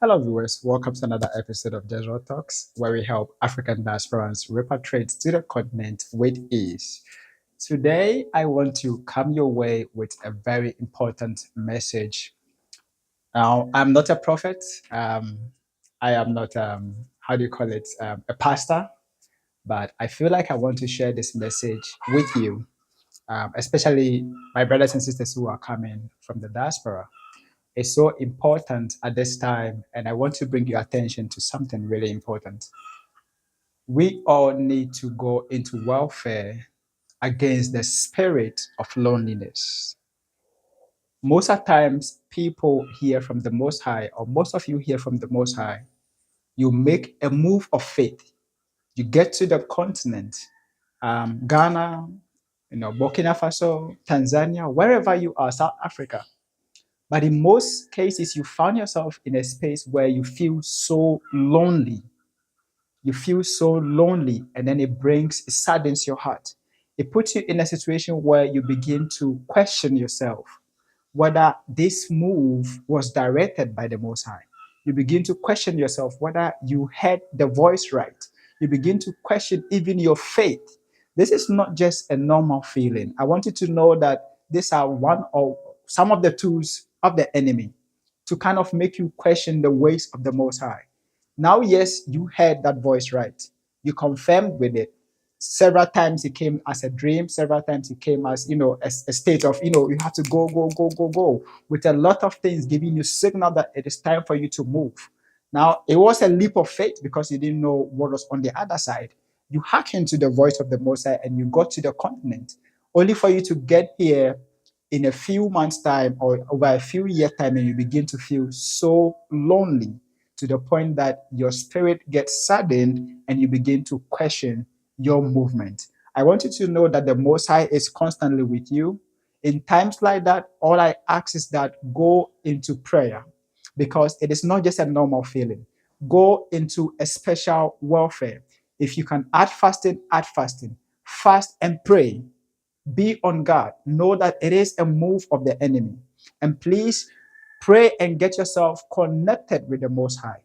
Hello, viewers. Welcome to another episode of Jezreel Talks, where we help African diasporans repatriate to the continent with ease. Today, I want to come your way with a very important message. Now, I'm not a prophet. I am not, how do you call it, a pastor, but I feel like I want to share this message with you, especially my brothers and sisters who are coming from the diaspora. Is so important at this time, and I want to bring your attention to something really important. We all need to go into warfare against the spirit of loneliness. Most of the times, people hear from the Most High, or most of you hear from the Most High. You make a move of faith. You get to the continent, Ghana, Burkina Faso, Tanzania, wherever you are, South Africa. But in most cases, you found yourself in a space where you feel so lonely. You feel so lonely, and then it saddens your heart. It puts you in a situation where you begin to question yourself whether this move was directed by the Most High. You begin to question yourself whether you heard the voice right. You begin to question even your faith. This is not just a normal feeling. I want you to know that these are one of some of the tools of the enemy to kind of make you question the ways of the Most High. Now, yes, you heard that voice right. You confirmed with it. Several times it came as a dream. Several times it came as, a state of, you have to go, go, go, go, go, with a lot of things giving you signal that it is time for you to move. Now, it was a leap of faith because you didn't know what was on the other side. You hearkened to the voice of the Most High and you got to the continent, only for you to get here in a few months' time or over a few years' time, and you begin to feel so lonely to the point that your spirit gets saddened and you begin to question your movement. I want you to know that the Most High is constantly with you. In times like that, all I ask is that go into prayer, because it is not just a normal feeling. Go into a special warfare. If you can add fasting, add fasting. Fast and pray. Be on guard. Know that it is a move of the enemy. And please pray and get yourself connected with the Most High.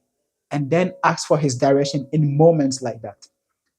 And then ask for his direction in moments like that.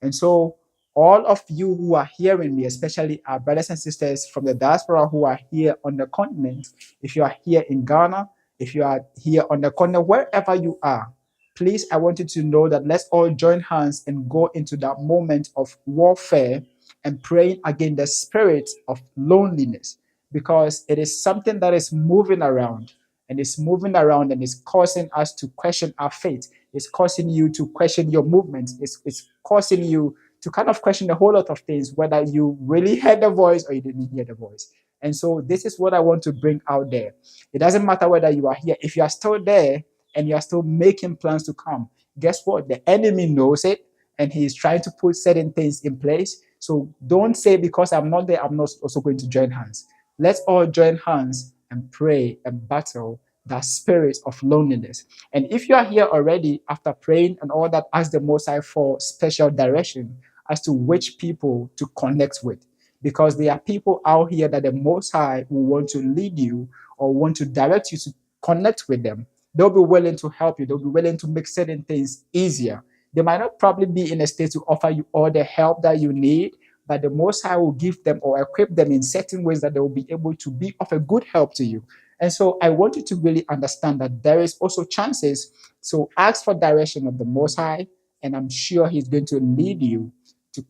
And so, all of you who are hearing me, especially our brothers and sisters from the diaspora who are here on the continent, if you are here in Ghana, if you are here on the continent, wherever you are, please, I want you to know that let's all join hands and go into that moment of warfare and praying against the spirit of loneliness, because it is something that is moving around and it's moving around and it's causing us to question our faith. It's causing you to question your movements. It's causing you to kind of question a whole lot of things, whether you really heard the voice or you didn't hear the voice. And so this is what I want to bring out there. It doesn't matter whether you are here. If you are still there and you are still making plans to come, guess what? The enemy knows it and he is trying to put certain things in place. So don't say because I'm not there, I'm not also going to join hands. Let's all join hands and pray and battle that spirit of loneliness. And if you are here already after praying and all that, ask the Most High for special direction as to which people to connect with. Because there are people out here that the Most High will want to lead you or want to direct you to connect with them. They'll be willing to help you. They'll be willing to make certain things easier. They might not probably be in a state to offer you all the help that you need, but the Most High will give them or equip them in certain ways that they will be able to be of a good help to you. And so I want you to really understand that there is also chances. So ask for direction of the Most High, and I'm sure He's going to lead you to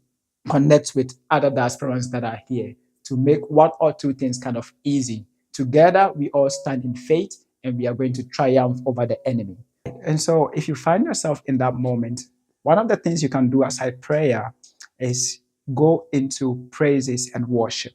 connect with other diasporans that are here to make one or two things kind of easy. Together, we all stand in faith and we are going to triumph over the enemy. And so if you find yourself in that moment, one of the things you can do aside prayer is go into praises and worship.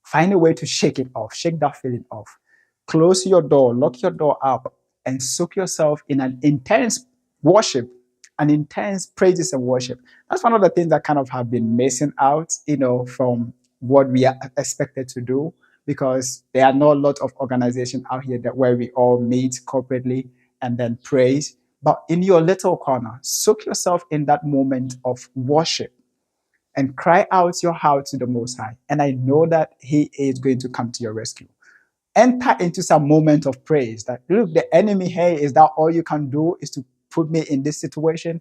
Find a way to shake it off, shake that feeling off. Close your door, lock your door up, and soak yourself in an intense worship, an intense praises and worship. That's one of the things that kind of have been missing out, from what we are expected to do, because there are not a lot of organizations out here that where we all meet corporately and then praise. But in your little corner, soak yourself in that moment of worship and cry out your heart to the Most High. And I know that He is going to come to your rescue. enter into some moment of praise that, look, the enemy, hey, is that all you can do is to put me in this situation?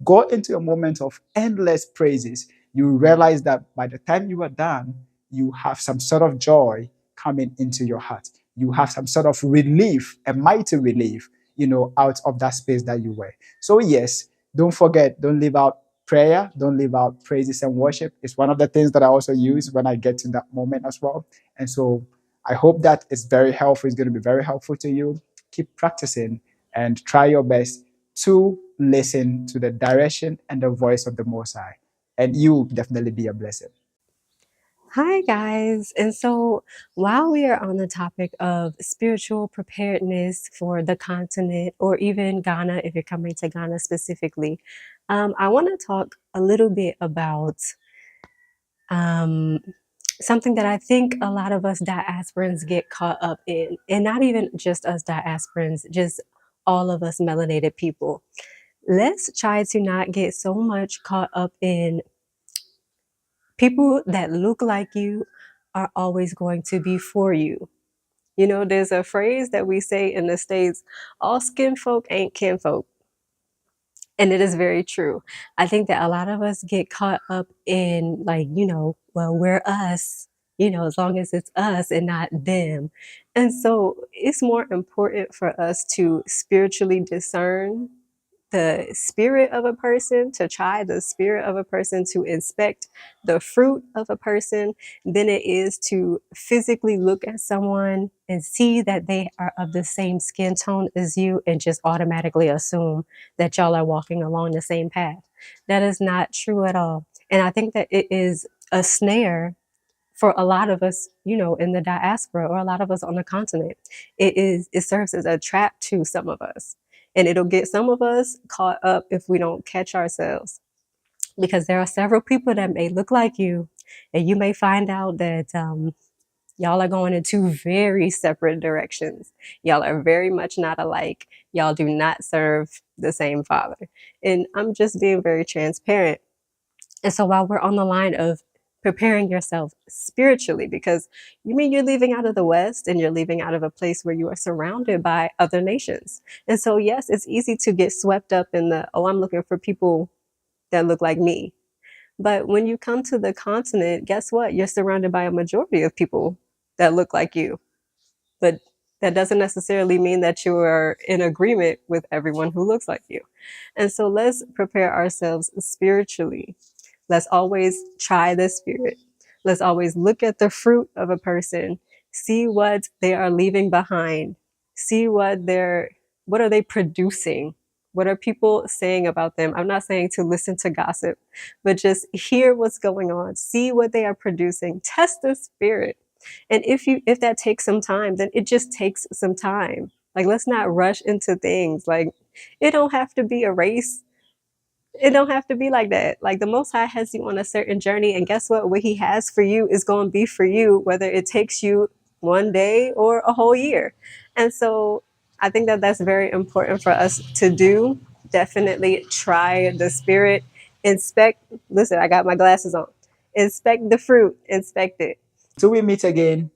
Go into a moment of endless praises. You realize that by the time you are done, you have some sort of joy coming into your heart. You have some sort of relief, a mighty relief, out of that space that you were. So yes, don't forget, don't leave out prayer, don't leave out praises and worship. It's one of the things that I also use when I get to that moment as well. And so I hope that it's very helpful. It's going to be very helpful to you. Keep practicing and try your best to listen to the direction and the voice of the Most High. And you will definitely be a blessing. Hi, guys. And so, while we are on the topic of spiritual preparedness for the continent or even Ghana, if you're coming to Ghana specifically, I want to talk a little bit about um, something that I think a lot of us diasporans get caught up in, and not even just us diasporans, just all of us melanated people. Let's try to not get so much caught up in people that look like you are always going to be for you. There's a phrase that we say in the States, all skin folk ain't kinfolk. And it is very true. I think that a lot of us get caught up in, like, well, we're us, as long as it's us and not them. And so it's more important for us to spiritually discern the spirit of a person, to try the spirit of a person, to inspect the fruit of a person, than it is to physically look at someone and see that they are of the same skin tone as you and just automatically assume that y'all are walking along the same path. That is not true at all. And I think that it is a snare for a lot of us, in the diaspora, or a lot of us on the continent. It serves as a trap to some of us. And it'll get some of us caught up if we don't catch ourselves. Because there are several people that may look like you, and you may find out that y'all are going in two very separate directions. Y'all are very much not alike. Y'all do not serve the same Father. And I'm just being very transparent. And so while we're on the line of preparing yourself spiritually, because you mean you're leaving out of the West and you're leaving out of a place where you are surrounded by other nations. And so, yes, it's easy to get swept up in I'm looking for people that look like me. But when you come to the continent, guess what? You're surrounded by a majority of people that look like you. But that doesn't necessarily mean that you are in agreement with everyone who looks like you. And so let's prepare ourselves spiritually. Let's always try the spirit. Let's always look at the fruit of a person, see what they are leaving behind, see what are they producing? What are people saying about them? I'm not saying to listen to gossip, but just hear what's going on, see what they are producing, test the spirit. And if that takes some time, then it just takes some time. Like, let's not rush into things. Like, it don't have to be a race. It don't have to be like that. Like, the Most High has you on a certain journey, and guess what he has for you is going to be for you, whether it takes you one day or a whole year. And so I think that that's very important for us to do. Definitely try the spirit. Listen, I got my glasses on. Inspect the fruit, inspect it. Till we meet again,